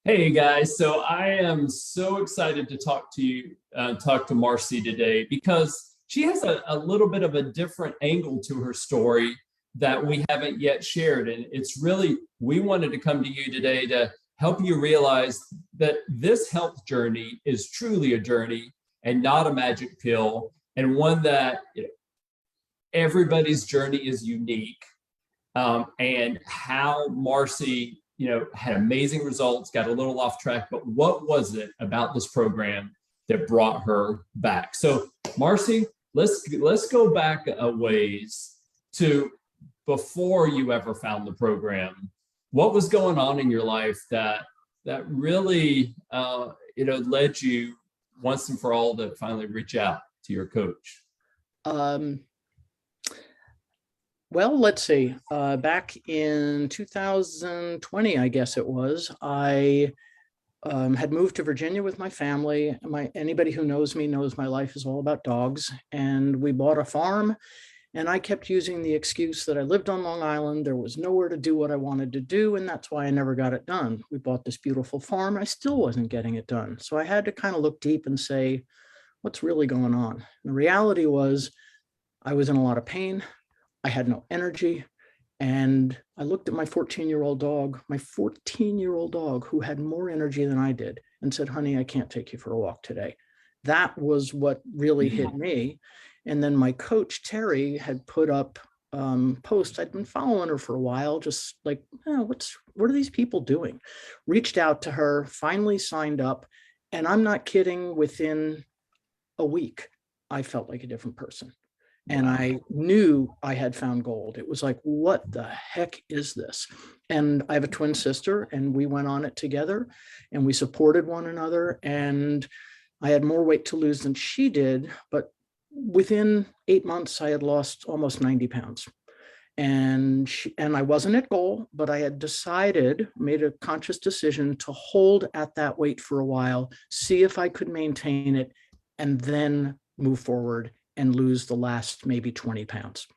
Hey guys, so I am so excited to talk to Marcy today because she has a little bit of a different angle to her story that we haven't yet shared. And it's really, we wanted to come to you today to help you realize that this health journey is truly a journey and not a magic pill, and one that everybody's journey is unique. And how Marcy, had amazing results, got a little off track, but what was it about this program that brought her back? So, Marcy, let's go back a ways to before you ever found the program. What was going on in your life that really, led you once and for all to finally reach out to your coach? Um, well, let's see. Back in 2020, I guess it was, I had moved to Virginia with my family. Anybody who knows me knows my life is all about dogs. And we bought a farm, and I kept using the excuse that I lived on Long Island. There was nowhere to do what I wanted to do, and that's why I never got it done. We bought this beautiful farm. I still wasn't getting it done. So I had to kind of look deep and say, what's really going on? And the reality was I was in a lot of pain. I had no energy. And I looked at my 14-year-old dog, who had more energy than I did, and said, honey, I can't take you for a walk today. That was what really hit me. And then my coach, Terry, had put up posts. I'd been following her for a while, just like, what are these people doing? Reached out to her, finally signed up. And I'm not kidding, within a week, I felt like a different person. And I knew I had found gold. It was like, what the heck is this? And I have a twin sister, and we went on it together, and we supported one another. And I had more weight to lose than she did. But within 8 months, I had lost almost 90 pounds. And I wasn't at goal, but I had made a conscious decision to hold at that weight for a while, see if I could maintain it, and then move forward and lose the last maybe 20 pounds.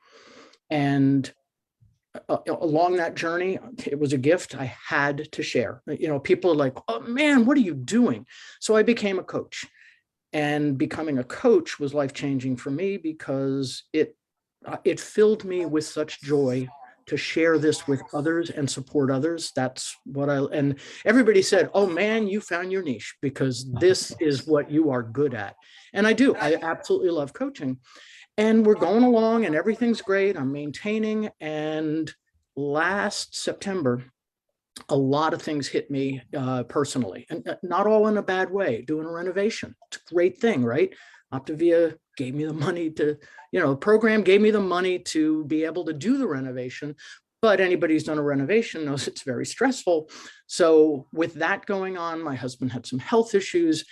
And along that journey, it was a gift I had to share. People are like, oh man, what are you doing? So I became a coach, and becoming a coach was life-changing for me because it filled me with such joy to share this with others and support others. That's what and everybody said, oh man, you found your niche, because this is what you are good at. And I do, I absolutely love coaching. And we're going along and everything's great. I'm maintaining. And last September, a lot of things hit me personally, and not all in a bad way. Doing a renovation, it's a great thing, right? Optavia gave me the money to, the program gave me the money to be able to do the renovation. But anybody who's done a renovation knows it's very stressful. So with that going on, my husband had some health issues.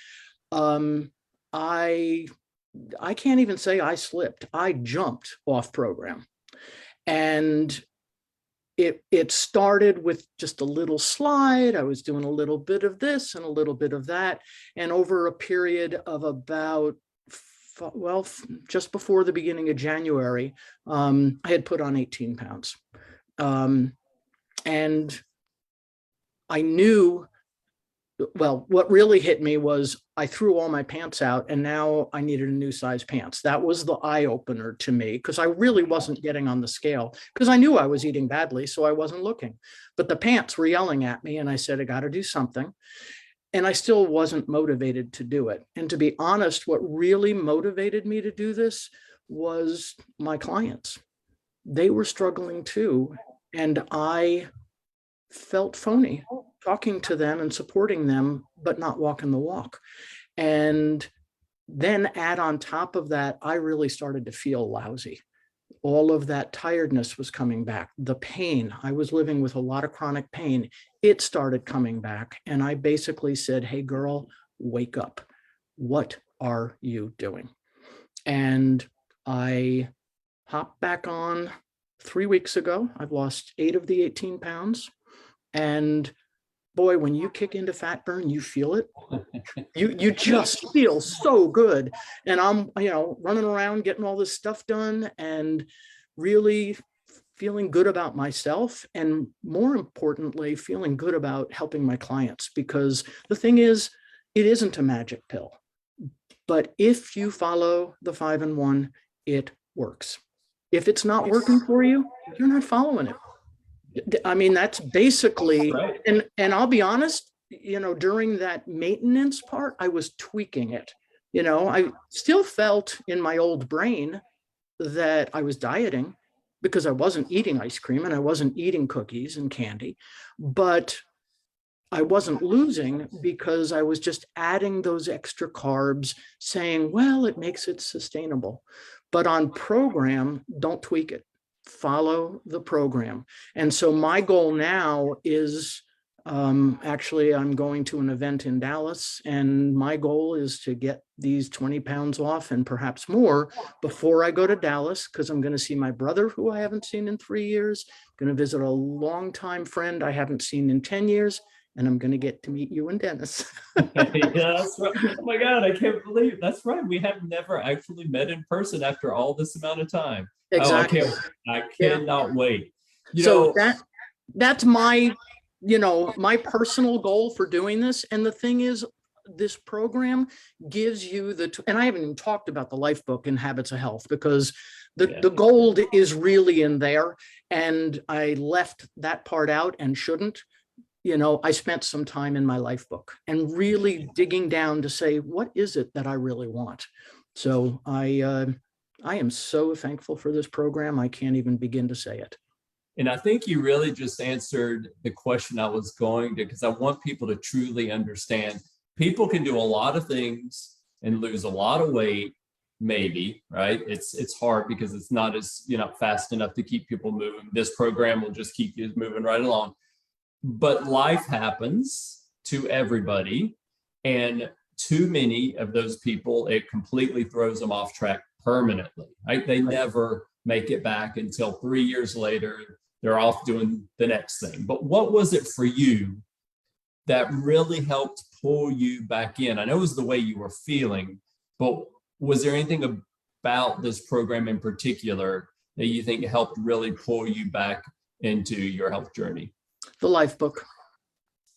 I can't even say I slipped. I jumped off program. And it started with just a little slide. I was doing a little bit of this and a little bit of that. And over a period of about, just before the beginning of January, I had put on 18 pounds. And I knew, what really hit me was I threw all my pants out, and now I needed a new size pants. That was the eye opener to me, because I really wasn't getting on the scale, because I knew I was eating badly, so I wasn't looking. But the pants were yelling at me, and I said, I got to do something. And I still wasn't motivated to do it. And to be honest, what really motivated me to do this was my clients. They were struggling too. And I felt phony talking to them and supporting them, but not walking the walk. And then add on top of that, I really started to feel lousy. All of that tiredness was coming back. The pain, I was living with a lot of chronic pain. It started coming back. And I basically said, hey girl, wake up. What are you doing? And I hopped back on 3 weeks ago. I've lost 8 of the 18 pounds. And boy, when you kick into fat burn, you feel it. You just feel so good. And I'm, running around getting all this stuff done and really feeling good about myself, and more importantly, feeling good about helping my clients. Because the thing is, it isn't a magic pill, but if you follow the 5-in-1, it works. If it's not working for you, you're not following it. I mean, that's basically, Right. and I'll be honest, during that maintenance part, I was tweaking it. I still felt in my old brain that I was dieting because I wasn't eating ice cream and I wasn't eating cookies and candy, but I wasn't losing because I was just adding those extra carbs, saying, well, it makes it sustainable. But on program, don't tweak it. Follow the program. And so my goal now is, actually, I'm going to an event in Dallas, and my goal is to get these 20 pounds off and perhaps more before I go to Dallas, because I'm going to see my brother, who I haven't seen in 3 years, going to visit a longtime friend I haven't seen in 10 years, and I'm going to get to meet you and Dennis. Yeah, that's right. Oh my God, I can't believe that's right. We have never actually met in person after all this amount of time. Exactly. Oh, I Yeah. cannot wait. So that's my, my personal goal for doing this. And the thing is, this program gives you and I haven't even talked about the life book in Habits of Health, because the gold is really in there. And I left that part out and shouldn't. I spent some time in my life book and really digging down to say, what is it that I really want? So I am so thankful for this program. I can't even begin to say it. And I think you really just answered the question I was going to, because I want people to truly understand people can do a lot of things and lose a lot of weight, maybe, right? It's hard because it's not as, fast enough to keep people moving. This program will just keep you moving right along. But life happens to everybody. And too many of those people, it completely throws them off track permanently, right? They never make it back until 3 years later. They're off doing the next thing. But what was it for you that really helped pull you back in? I know it was the way you were feeling, but was there anything about this program in particular that you think helped really pull you back into your health journey? The life book.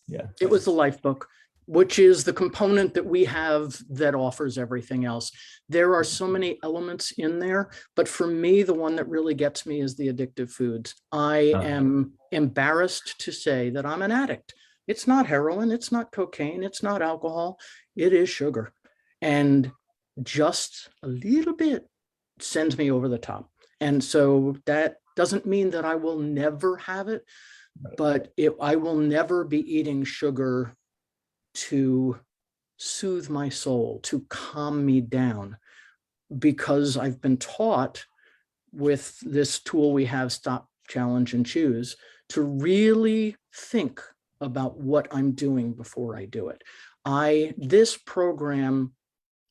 Yeah. It was the life book, which is the component that we have that offers everything else. There are so many elements in there, but for me, the one that really gets me is the addictive foods. I am embarrassed to say that I'm an addict. It's not heroin, it's not cocaine, it's not alcohol, it is sugar. And just a little bit sends me over the top. And so that doesn't mean that I will never have it, but I will never be eating sugar to soothe my soul, to calm me down, because I've been taught with this tool we have, Stop, Challenge, and Choose, to really think about what I'm doing before I do it. This program,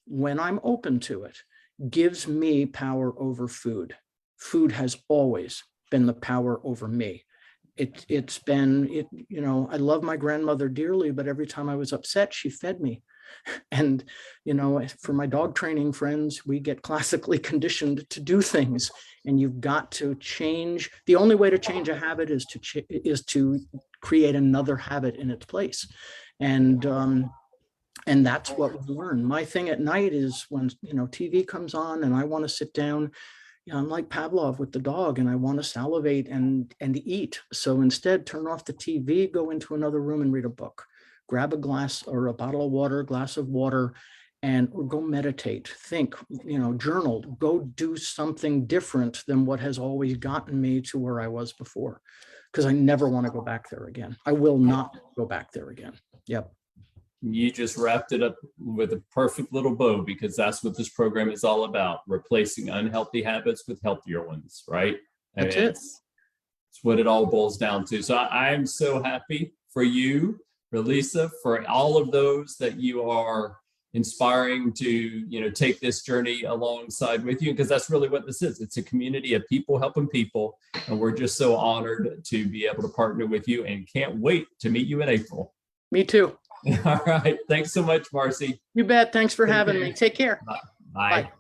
when I'm open to it, gives me power over food. Food has always been the power over me. I love my grandmother dearly, but every time I was upset, she fed me. And, for my dog training friends, we get classically conditioned to do things, and you've got to change. The only way to change a habit is to create another habit in its place. And that's what we learn. My thing at night is when, TV comes on and I want to sit down. I'm like Pavlov with the dog, and I want to salivate and eat. So instead, turn off the TV, go into another room and read a book. Grab a glass or a bottle of water, glass of water, or go meditate, think, journal, go do something different than what has always gotten me to where I was before. Because I never want to go back there again. I will not go back there again. Yep. You just wrapped it up with a perfect little bow, because that's what this program is all about: replacing unhealthy habits with healthier ones, right? That's it. It's what it all boils down to. So I'm so happy for you, for Lisa, for all of those that you are inspiring to, take this journey alongside with you, because that's really what this is. It's a community of people helping people. And we're just so honored to be able to partner with you, and can't wait to meet you in April. Me too. All right. Thanks so much, Marcy. You bet. Thanks for having me. Take care. Bye. Bye.